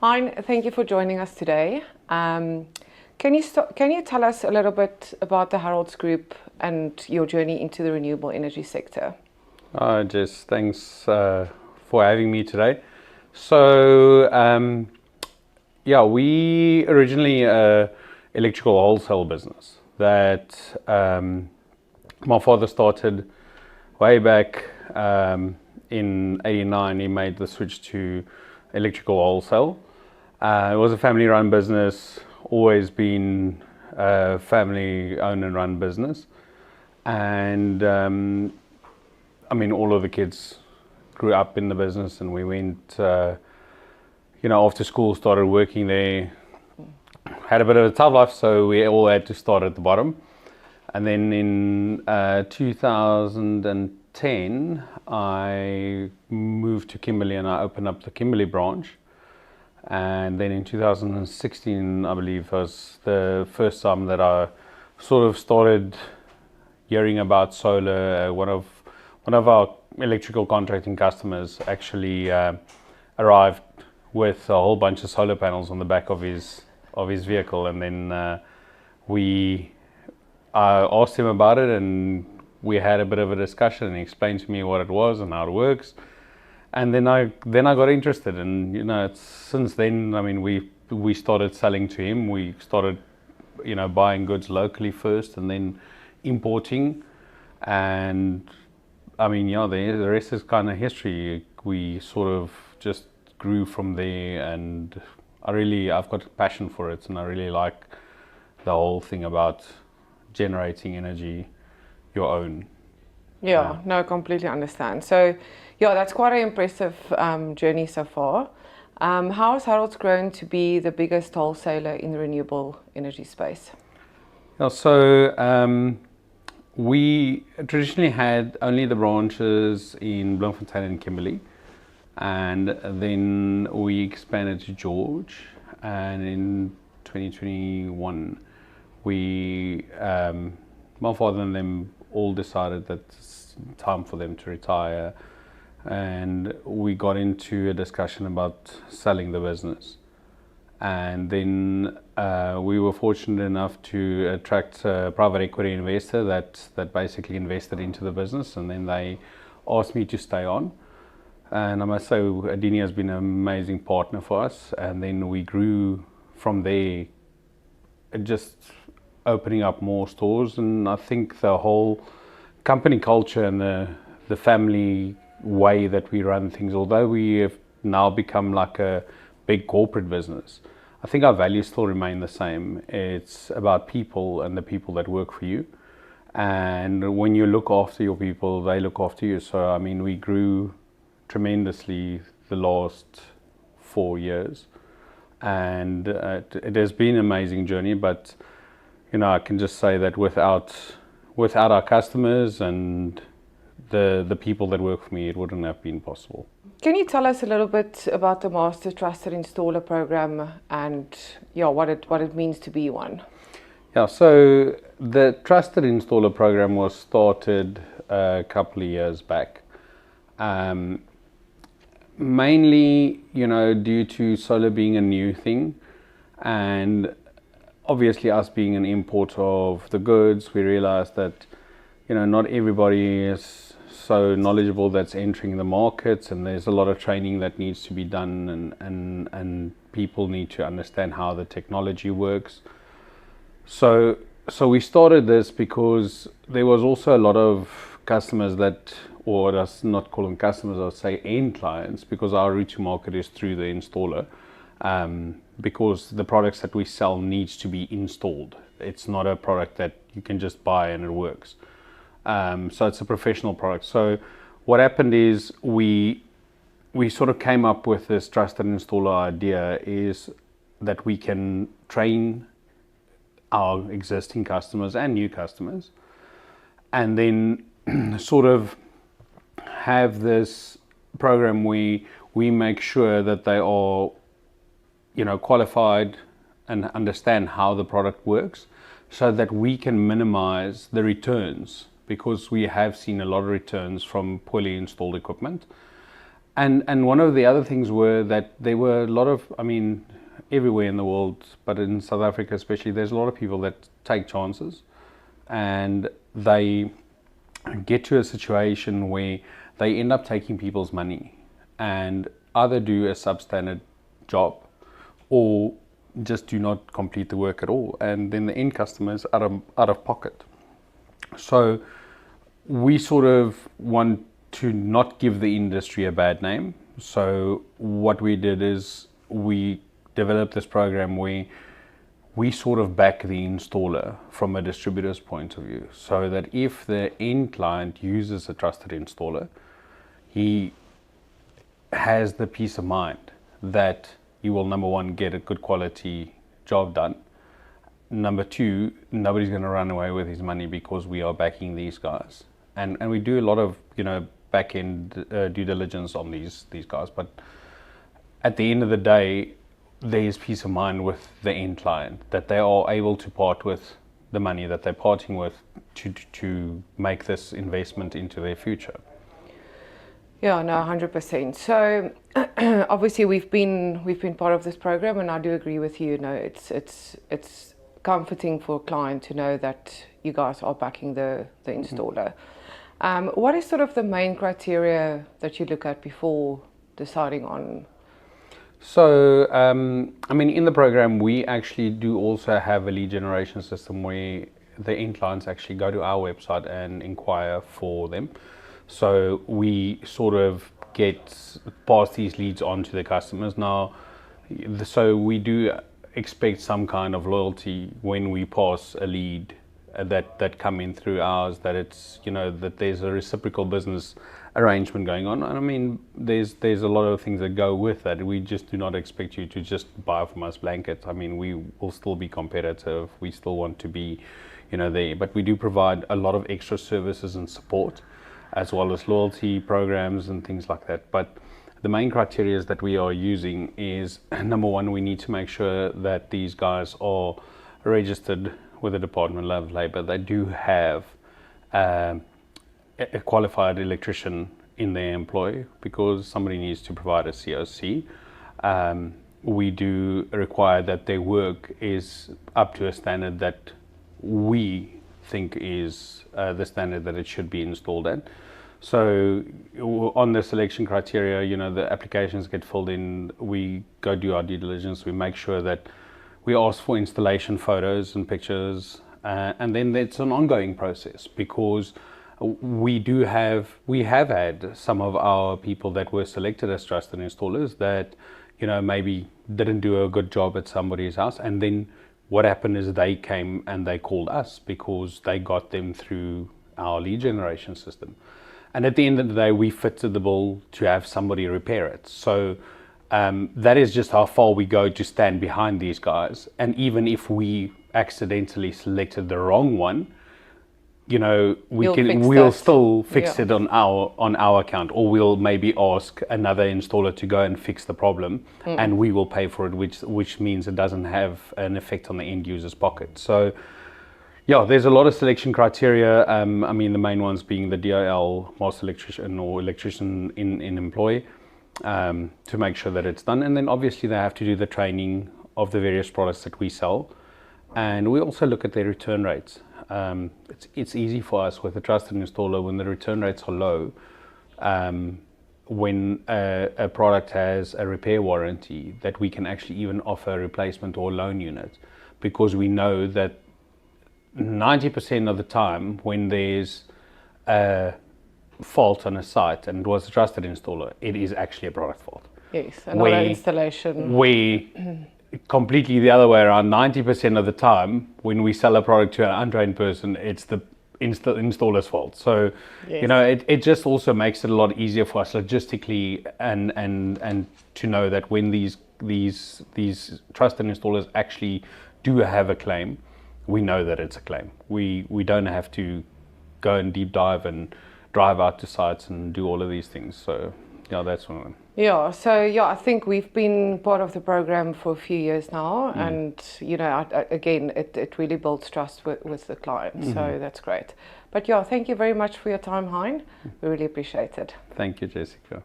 Hein, thank you for joining us today. Can you tell us a little bit about the Herholdts Group and your journey into the renewable energy sector? Jess, thanks for having me today. So, we originally electrical wholesale business that my father started way back in '89. He made the switch to electrical wholesale. It was a family-run business, always been a family-owned and run business, and all of the kids grew up in the business, and we went, after school, started working there. Had a bit of a tough life, so we all had to start at the bottom. And then in 2010, I moved to Kimberley and I opened up the Kimberley branch. And then in 2016, I believe, was the first time that I sort of started hearing about solar. One of our electrical contracting customers actually arrived with a whole bunch of solar panels on the back of his vehicle, and then I asked him about it, and we had a bit of a discussion, and he explained to me what it was and how it works. And then I got interested, and since then, we started selling to him. We started buying goods locally first, and then importing, and the rest is kind of history. We sort of just grew from there, and I've got a passion for it, and I really like the whole thing about generating energy your own. Yeah, no, I completely understand. So, that's quite an impressive journey so far. How has Herholdts grown to be the biggest wholesaler in the renewable energy space? Yeah, so we traditionally had only the branches in Bloemfontein and Kimberley, and then we expanded to George, and in 2021 my father and them all decided that it's time for them to retire, and we got into a discussion about selling the business. And then we were fortunate enough to attract a private equity investor that basically invested into the business, and then they asked me to stay on. And I must say, Adini has been an amazing partner for us, and then we grew from there, just opening up more stores. And I think the whole company culture and the family way that we run things, although we have now become like a big corporate business, I think our values still remain the same. It's about people and the people that work for you. And when you look after your people, they look after you. So, we grew tremendously the last 4 years. And it has been an amazing journey. But, I can just say that without our customers and the people that work for me, it wouldn't have been possible. Can you tell us a little bit about the Master Trusted Installer program and what it means to be one? Yeah, so the Trusted Installer program was started a couple of years back. Mainly, due to solar being a new thing, and obviously us being an import of the goods, we realized that not everybody is so knowledgeable that's entering the markets, and there's a lot of training that needs to be done, and people need to understand how the technology works. So we started this because there was also a lot of customers or let's not call them customers, I would say end clients, because our route to market is through the installer, because the products that we sell needs to be installed. It's not a product that you can just buy and it works. So it's a professional product. So what happened is we sort of came up with this trusted installer idea, is that we can train our existing customers and new customers, and then sort of have this program where we make sure that they are qualified and understand how the product works, so that we can minimize the returns, because we have seen a lot of returns from poorly installed equipment. And one of the other things were that there were a lot of, I mean, everywhere in the world, but in South Africa especially, there's a lot of people that take chances, and they get to a situation where they end up taking people's money and either do a substandard job or just do not complete the work at all, and then the end customer is out of pocket. So we sort of want to not give the industry a bad name. So what we did is we developed this program where we sort of back the installer from a distributor's point of view, so that if the end client uses a trusted installer, he has the peace of mind that he will, number one, get a good quality job done. Number two, nobody's going to run away with his money because we are backing these guys. And we do a lot of, back-end due diligence on these guys. But at the end of the day, there is peace of mind with the end client that they are able to part with the money that they're parting with to make this investment into their future. Yeah, no, 100%. So obviously we've been part of this program, and I do agree with you. It's comforting for a client to know that you guys are backing the installer. What is sort of the main criteria that you look at before deciding on? So, in the program, we actually do also have a lead generation system where the end clients actually go to our website and inquire for them. So we sort of pass these leads on to the customers. Now, so we do expect some kind of loyalty when we pass a lead that come in through ours, that it's, that there's a reciprocal business arrangement going on. And I mean, there's a lot of things that go with that. We just do not expect you to just buy from us blanket. I mean, we will still be competitive. We still want to be, there, but we do provide a lot of extra services and support, as well as loyalty programs and things like that. But the main criteria that we are using is, number one, we need to make sure that these guys are registered with the Department of Labour. They do have a qualified electrician in their employ, because somebody needs to provide a COC. We do require that their work is up to a standard that we think is the standard that it should be installed at. So on the selection criteria, the applications get filled in, we go do our due diligence, we make sure that we ask for installation photos and pictures, and then it's an ongoing process, because we have had some of our people that were selected as trusted installers that, maybe didn't do a good job at somebody's house, and then what happened is they came and they called us because they got them through our lead generation system. And at the end of the day, we fitted the bill to have somebody repair it. So that is just how far we go to stand behind these guys. And even if we accidentally selected the wrong one, we'll still fix it on our account, or we'll maybe ask another installer to go and fix the problem, and we will pay for it, which means it doesn't have an effect on the end user's pocket. So yeah, there's a lot of selection criteria. The main ones being the DIL, master electrician or electrician in employ, to make sure that it's done. And then obviously they have to do the training of the various products that we sell. And we also look at their return rates. It's easy for us with a trusted installer when the return rates are low, when a product has a repair warranty, that we can actually even offer a replacement or loan unit, because we know that 90% of the time when there's a fault on a site and it was a trusted installer, it is actually a product fault. Yes, and not an installation. Completely the other way around, 90% of the time when we sell a product to an untrained person, it's the installer's fault. So yes, it just also makes it a lot easier for us logistically, and to know that when these trusted installers actually do have a claim, we know that it's a claim. We don't have to go and deep dive and drive out to sites and do all of these things. So yeah, that's one of them. Yeah, so I think we've been part of the program for a few years now, and again, it really builds trust with the client, so that's great. But yeah, thank you very much for your time, Heine. We really appreciate it. Thank you, Jessica.